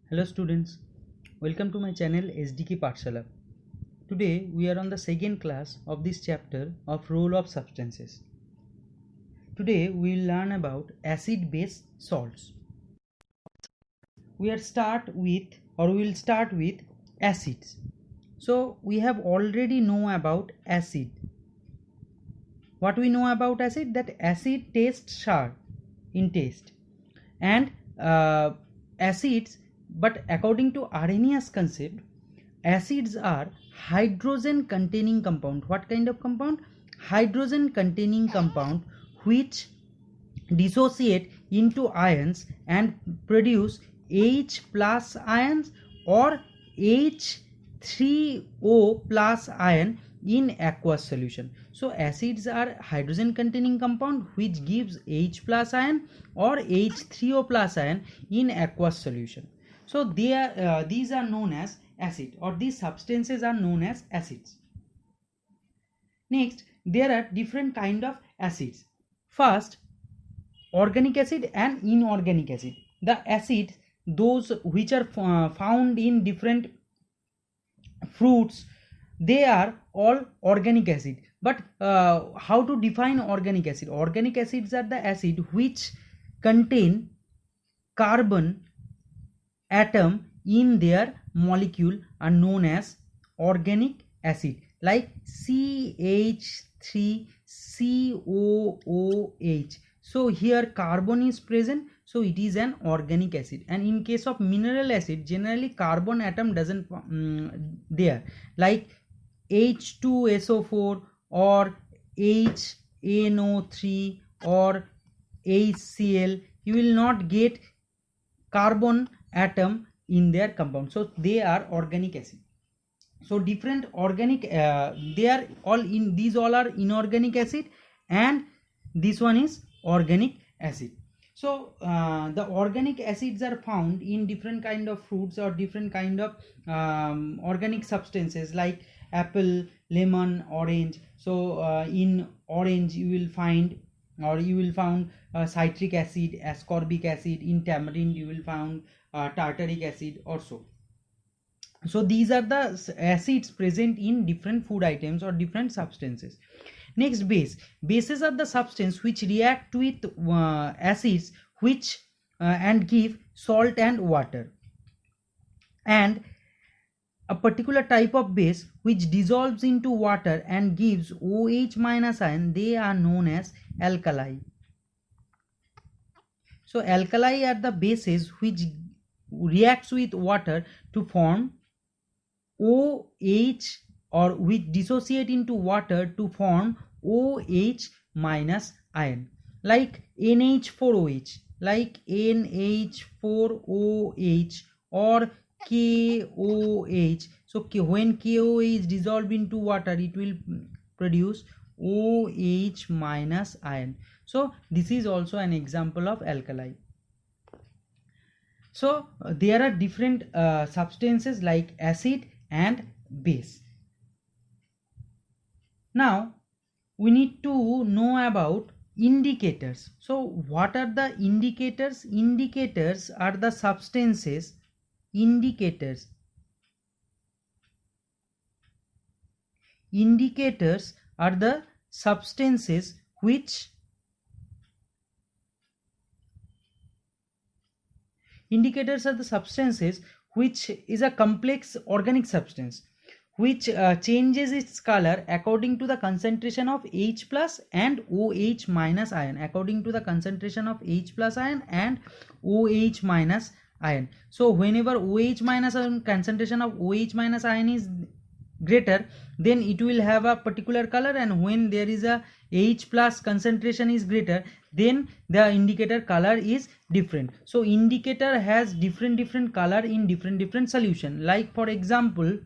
Hello students, welcome to my channel SDK Pathshala. Today we are on the second class of this chapter of role of substances. Today we will learn about acid base salts. We will start with acids. So we have already know about acid. What we know about acid? That acid tastes sour in taste, and acids. But according to Arrhenius concept, acids are hydrogen containing compound. What kind of compound? Hydrogen containing compound which dissociate into ions and produce H plus ions or H3O plus ion in aqueous solution. So acids are hydrogen containing compound which gives H plus ion or H3O plus ion in aqueous solution. So these are known as acid, or these substances are known as acids. Next, there are different kind of acids. First, organic acid and inorganic acid. The acids, those which are found in different fruits, they are all organic acid. But how to define organic acid? Organic acids are the acid which contain carbon atom in their molecule are known as organic acid, like CH3COOH. So here carbon is present, so it is an organic acid. And in case of mineral acid, generally carbon atom doesn't there, like H2SO4 or HNO3 or HCl. You will not get carbon atom in their compound, so they are organic acid. So different organic they are all in, these all are inorganic acid, and this one is organic acid. So the organic acids are found in different kind of fruits or different kind of organic substances like apple, lemon, orange. So in orange you will find citric acid, ascorbic acid. In tamarind you will find tartaric acid also. So these are the acids present in different food items or different substances. Next, bases are the substance which react with acids which and give salt and water. And a particular type of base which dissolves into water and gives OH minus ion, they are known as alkali. So alkali are the bases which reacts with water to form OH, or which dissociate into water to form OH minus ion, like NH4OH, like NH4OH or KOH. So when KOH dissolve into water, it will produce OH minus ion. So this is also an example of alkali. So there are different substances like acid and base. Now we need to know about indicators. So what are the indicators? Indicators are the substances. Indicators are the substances which is a complex organic substance which changes its color according to the concentration of H plus and OH minus ion, according to the concentration of H plus ion and OH minus ion. So whenever OH minus ion, concentration of OH minus ion is greater, then it will have a particular color, and when there is a H plus concentration is greater, then the indicator color is different. So indicator has different color in different solution. Like for example,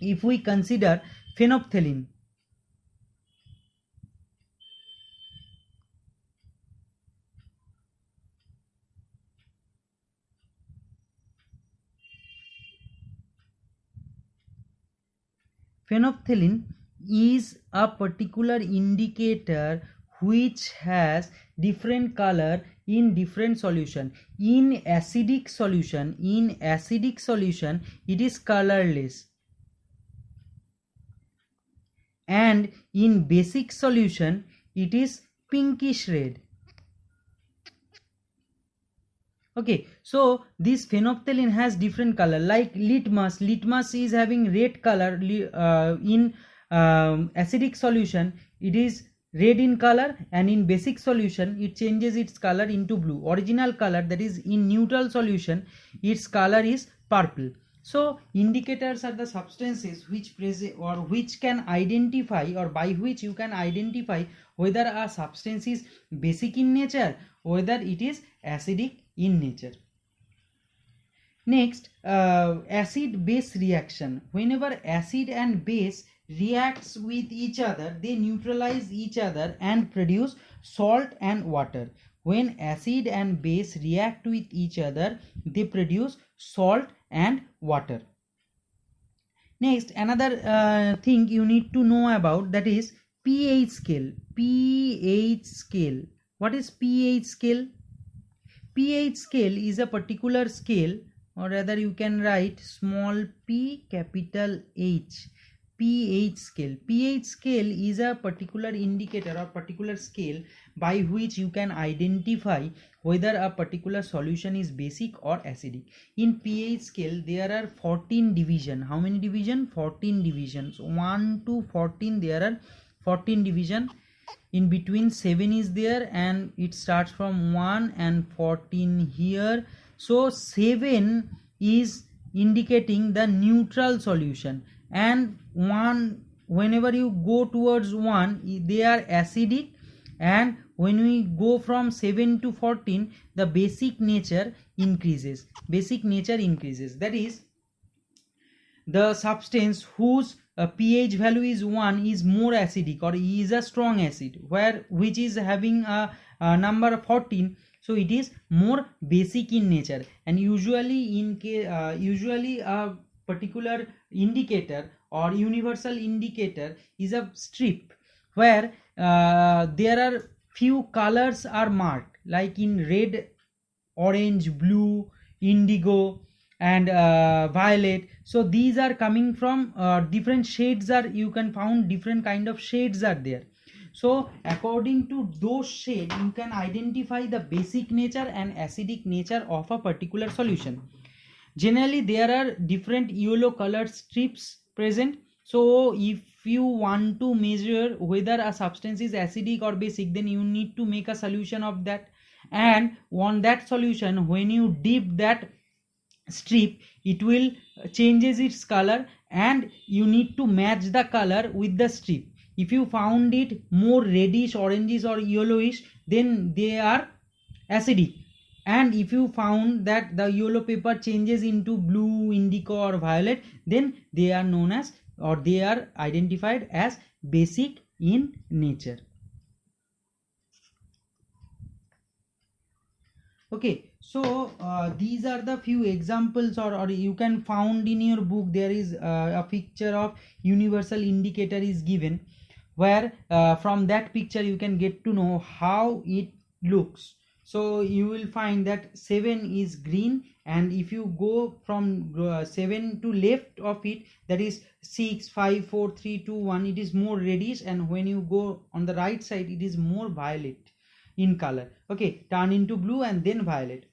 if we consider phenolphthalein, phenolphthalein is a particular indicator which has different color in different solution. In acidic solution it is colorless, and in basic solution it is pinkish red. Okay, so this phenolphthalein has different color, like litmus is having red color. In acidic solution it is red in color, and in basic solution it changes its color into blue. Original color, that is in neutral solution, its color is purple. So indicators are the substances which present or which can identify, or by which you can identify whether a substance is basic in nature, whether it is acidic in nature. Next, acid base reaction. Whenever acid and base reacts with each other, they neutralize each other and produce salt and water. When acid and base react with each other, they produce salt and water. Next, another thing you need to know about, that is pH scale. pH scale. What is pH scale? pH scale is a particular scale, or rather you can write small p capital H. pH scale. pH scale is a particular indicator or particular scale by which you can identify whether a particular solution is basic or acidic. In pH scale there are 14 divisions. How many divisions? 14 divisions. 1 to 14, there are 14 divisions. In between 7 is there, and it starts from 1 and 14 here. So 7 is indicating the neutral solution, and 1, whenever you go towards 1, they are acidic, and when we go from 7 to 14, the basic nature increases. That is, the substance whose pH value is 1 is more acidic, or is a strong acid, which is having a number 14, so it is more basic in nature. And usually a particular indicator or universal indicator is a strip, where there are few colors are marked, like in red, orange, blue, indigo, and violet. So these are coming from different shades, are you can found different kind of shades are there. So according to those shades you can identify the basic nature and acidic nature of a particular solution. Generally there are different yellow colored strips present. So if you want to measure whether a substance is acidic or basic, then you need to make a solution of that, and on that solution, when you dip that strip, it will changes its color, and you need to match the color with the strip. If you found it more reddish, orangish, or yellowish, then they are acidic. And if you found that the yellow paper changes into blue, indigo, or violet, then they are known as, or they are identified as basic in nature. Okay, so these are the few examples, or you can found in your book. There is a picture of universal indicator is given, where from that picture you can get to know how it looks. So you will find that 7 is green, and if you go from 7 to left of it, that is 6, 5, 4, 3, 2, 1, it is more reddish, and when you go on the right side, it is more violet in color. Okay, turn into blue and then violet.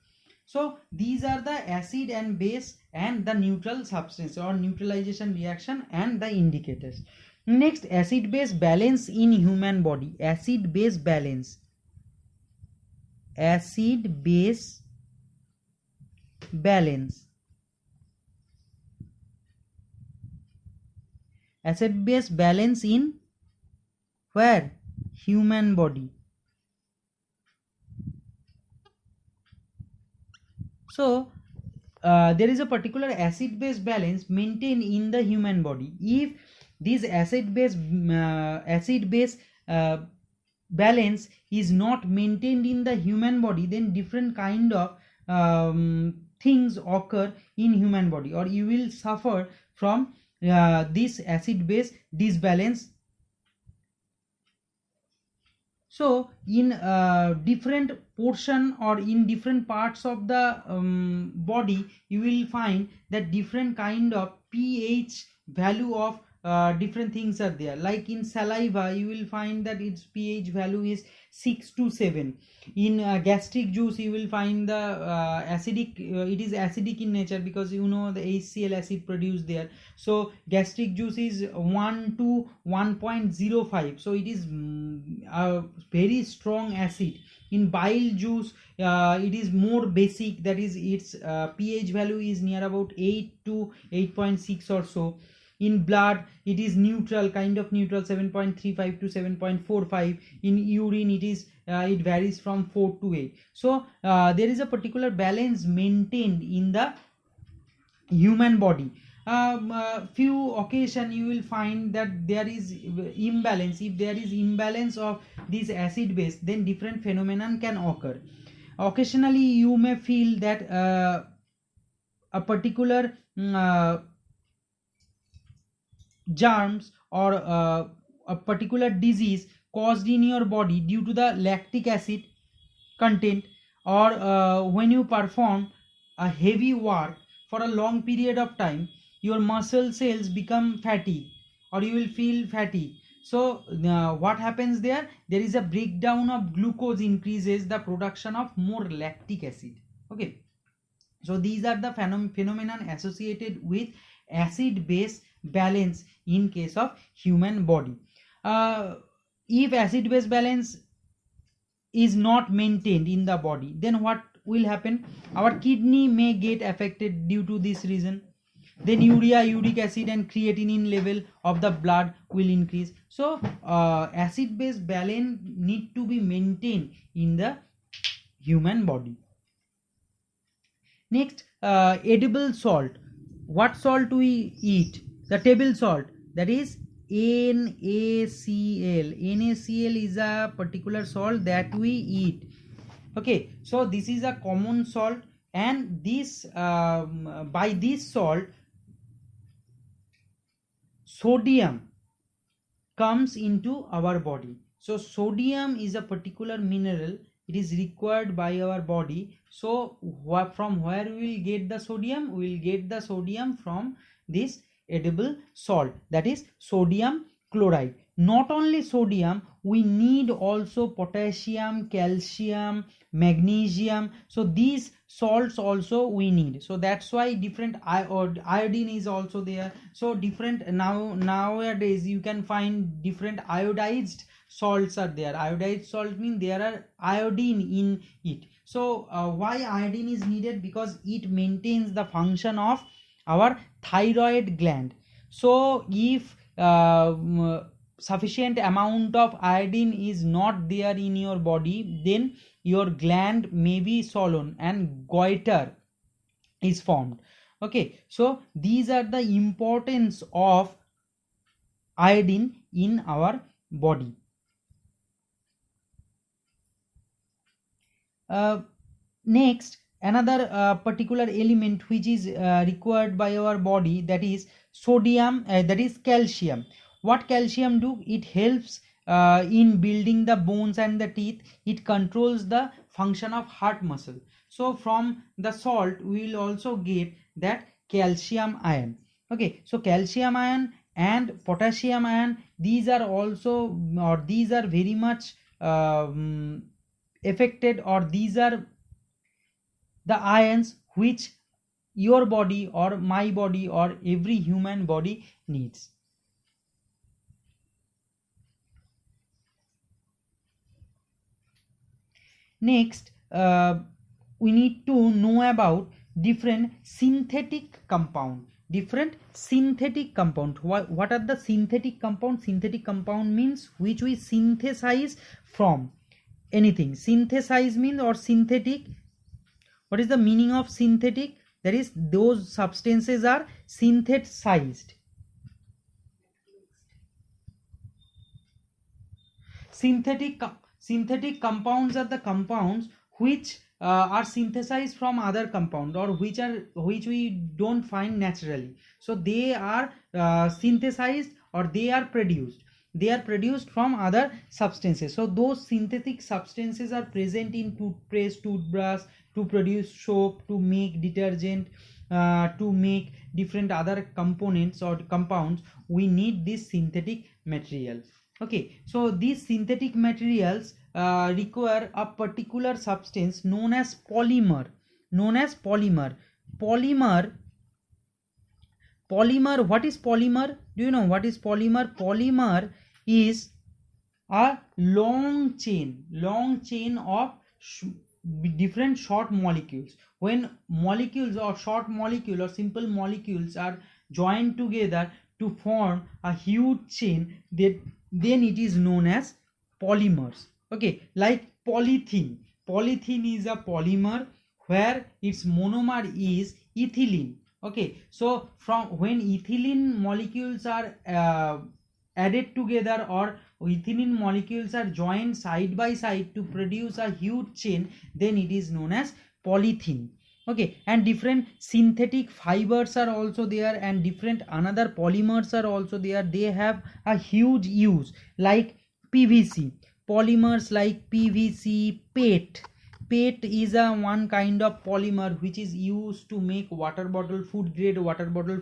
So these are the acid and base and the neutral substance or neutralization reaction and the indicators. Next, acid base balance in human body. Acid base balance. Acid base balance. Acid base balance in where? Human body. So there is a particular acid base balance maintained in the human body. If this acid base balance is not maintained in the human body, then different kind of things occur in human body, or you will suffer from this acid base disbalance. So in different portion or in different parts of the body, you will find that different kind of pH value of different things are there. Like in saliva, you will find that its pH value is 6 to 7. In gastric juice, you will find the acidic, it is acidic in nature, because you know the HCl acid produced there. So gastric juice is 1 to 1.05, so it is a very strong acid. In bile juice, it is more basic, that is its pH value is near about 8 to 8.6 or so. In blood, it is neutral, kind of neutral, 7.35 to 7.45. In urine, it is it varies from 4 to 8. So there is a particular balance maintained in the human body. Few occasion you will find that there is imbalance. If there is imbalance of this acid base, then different phenomenon can occur. Occasionally you may feel that a particular germs or a particular disease caused in your body due to the lactic acid content, or when you perform a heavy work for a long period of time, your muscle cells become fatigued, or you will feel fatigue. So what happens there is a breakdown of glucose, increases the production of more lactic acid. Okay, so these are the phenomenon associated with acid base balance in case of human body. If acid base balance is not maintained in the body, then what will happen? Our kidney may get affected due to this reason. Then urea, uric acid and creatinine level of the blood will increase. So acid base balance need to be maintained in the human body. Next, edible salt. What salt we eat? The table salt, that is NaCl. NaCl is a particular salt that we eat. Okay, so this is a common salt, and this by this salt, sodium comes into our body. So sodium is a particular mineral, it is required by our body. So from where we will get the sodium? We will get the sodium from this edible salt, that is sodium chloride. Not only sodium, we need also potassium, calcium, magnesium. So these salts also we need. So that's why different iodine is also there. So different nowadays you can find different iodized salts are there. Iodized salt means there are iodine in it. So why iodine is needed? Because it maintains the function of our thyroid gland. So if sufficient amount of iodine is not there in your body, then your gland may be swollen and goiter is formed. Okay, so these are the importance of iodine in our body. Next, another particular element which is required by our body, that is sodium, that is calcium. What calcium do? It helps in building the bones and the teeth. It controls the function of heart muscle. So from the salt we will also get that calcium ion. Okay, so calcium ion and potassium ion, these are also, or these are very much affected, or these are the ions which your body or my body or every human body needs. Next, we need to know about different synthetic compound. What are the synthetic compound? Synthetic compound means which we synthesize from anything. Synthesize means, or synthetic, what is the meaning of synthetic? That is, those substances are synthesized. Synthetic compounds are the compounds which are synthesized from other compound, or which we don't find naturally. So they are synthesized or they are produced. they are produced from other substances. So those synthetic substances are present in toothpaste, toothbrush, to produce soap, to make detergent, to make different other components or compounds. We need this synthetic material. Okay, so these synthetic materials require a particular substance known as polymer. Polymer. What is polymer? Do you know what is polymer? Polymer is a long chain of different short molecules. When molecules or short molecule or simple molecules are joined together to form a huge chain, then it is known as polymers. Okay, like polythene is a polymer where its monomer is ethylene. Okay, so from when ethylene molecules are added together, or ethylene molecules are joined side by side to produce a huge chain, then it is known as polythene. Okay, and different synthetic fibers are also there, and different another polymers are also there. They have a huge use, like PVC polymers, like PVC. PET is a one kind of polymer which is used to make food grade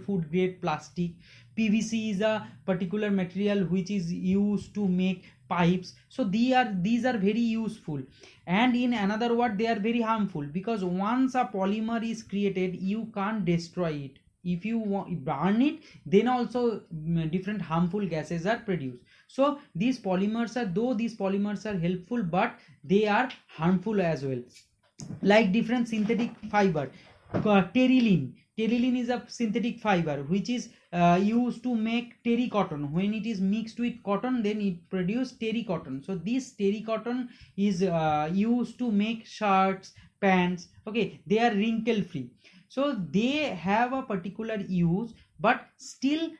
food grade plastic. PVC is a particular material which is used to make pipes. So these are very useful, and in another word, they are very harmful, because once a polymer is created, you can't destroy it. If you burn it, then also different harmful gases are produced. So these polymers are helpful, but they are harmful as well. Like different synthetic fiber, Terylene is a synthetic fiber which is used to make terry cotton. When it is mixed with cotton, then it produces terry cotton. So this terry cotton is used to make shirts, pants. Okay, they are wrinkle free. So they have a particular use, but still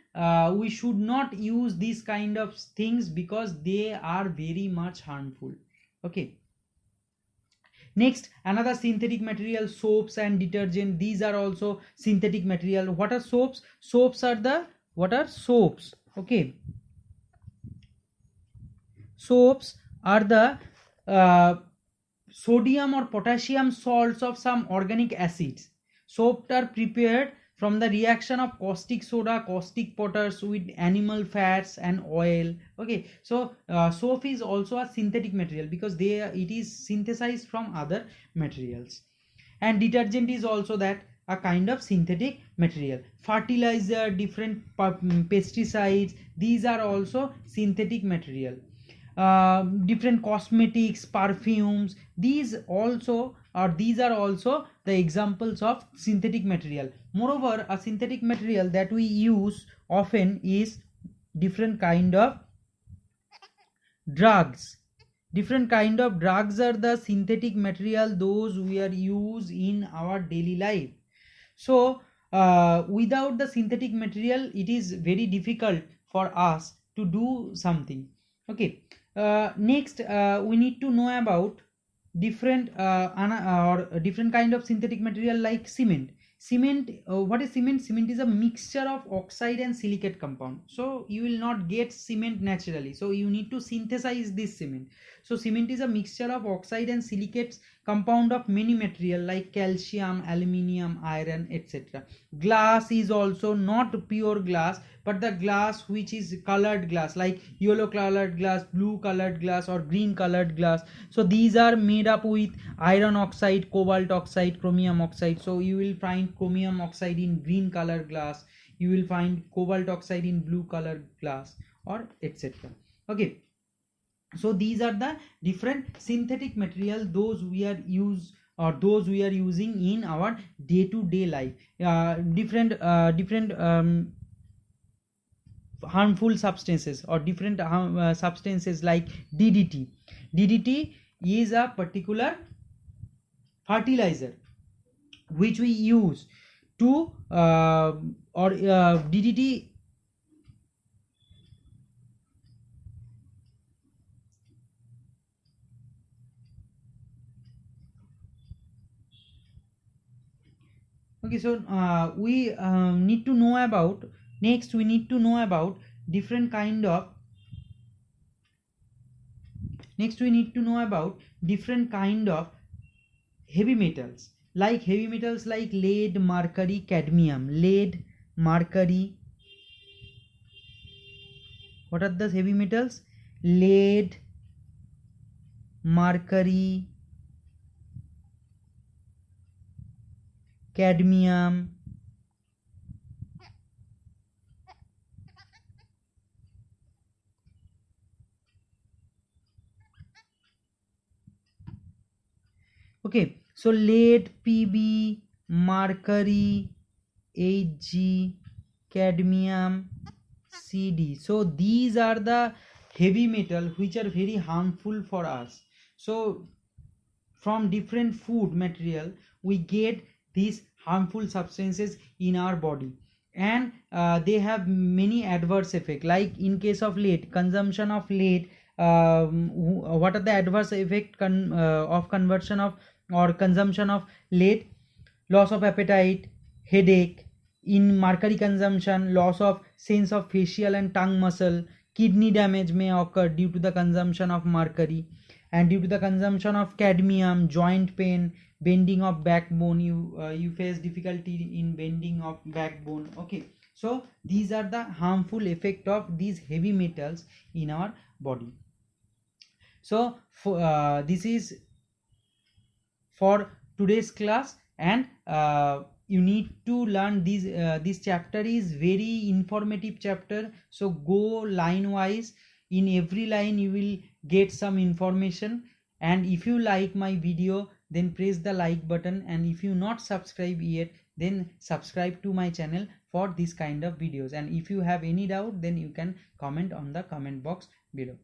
we should not use these kind of things because they are very much harmful. Okay. Next, another synthetic material, soaps and detergent. These are also synthetic material. What are soaps? What are soaps? Okay. Soaps are the sodium or potassium salts of some organic acids. Soaps are prepared from the reaction of caustic soda, caustic potash with animal fats and oil. Okay, so soap is also a synthetic material because it is synthesized from other materials. And detergent is also that a kind of synthetic material. Fertilizer, different pesticides, these are also synthetic material. Different cosmetics, perfumes, these are also the examples of synthetic material. Moreover, a synthetic material that we use often is different kind of drugs. Different kind of drugs are the synthetic material those we are use in our daily life. So without the synthetic material, it is very difficult for us to do something. Okay. Next, we need to know about different different kind of synthetic material, like cement. What is cement? Cement is a mixture of oxide and silicate compound. So you will not get cement naturally, so you need to synthesize this cement. So cement is a mixture of oxide and silicates compound of many material like calcium, aluminium, iron, etc. Glass is also not pure glass, but the glass which is colored glass, like yellow colored glass, blue colored glass, or green colored glass. So these are made up with iron oxide, cobalt oxide, chromium oxide. So you will find chromium oxide in green colored glass, you will find cobalt oxide in blue colored glass, or etc. Okay, so these are the different synthetic material those we are using in our day-to-day life. Different harmful substances or different substances like DDT. DDT is a particular fertilizer which we use to DDT. Okay, so we need to know about, next we need to know about different kind of Next we need to know about different kind of heavy metals, like heavy metals like lead, mercury, cadmium. Lead, mercury, what are the heavy metals? Lead, mercury, cadmium, okay. So lead, Pb, mercury, Hg, cadmium, Cd. So these are the heavy metal which are very harmful for us. So from different food material we get these harmful substances in our body, and they have many adverse effect. Like in case of lead, consumption of lead, what are the adverse effect of conversion of or consumption of lead? Loss of appetite, headache. In mercury consumption, loss of sense of facial and tongue muscle. Kidney damage may occur due to the consumption of mercury. And due to the consumption of cadmium, joint pain, bending of backbone. You face difficulty in bending of backbone. Okay, so these are the harmful effect of these heavy metals in our body. So this is for today's class, and you need to learn this chapter is very informative chapter. So go line wise, in every line you will get some information. And if you like my video, then press the like button, and if you not subscribe yet, then subscribe to my channel for this kind of videos. And if you have any doubt, then you can comment on the comment box below.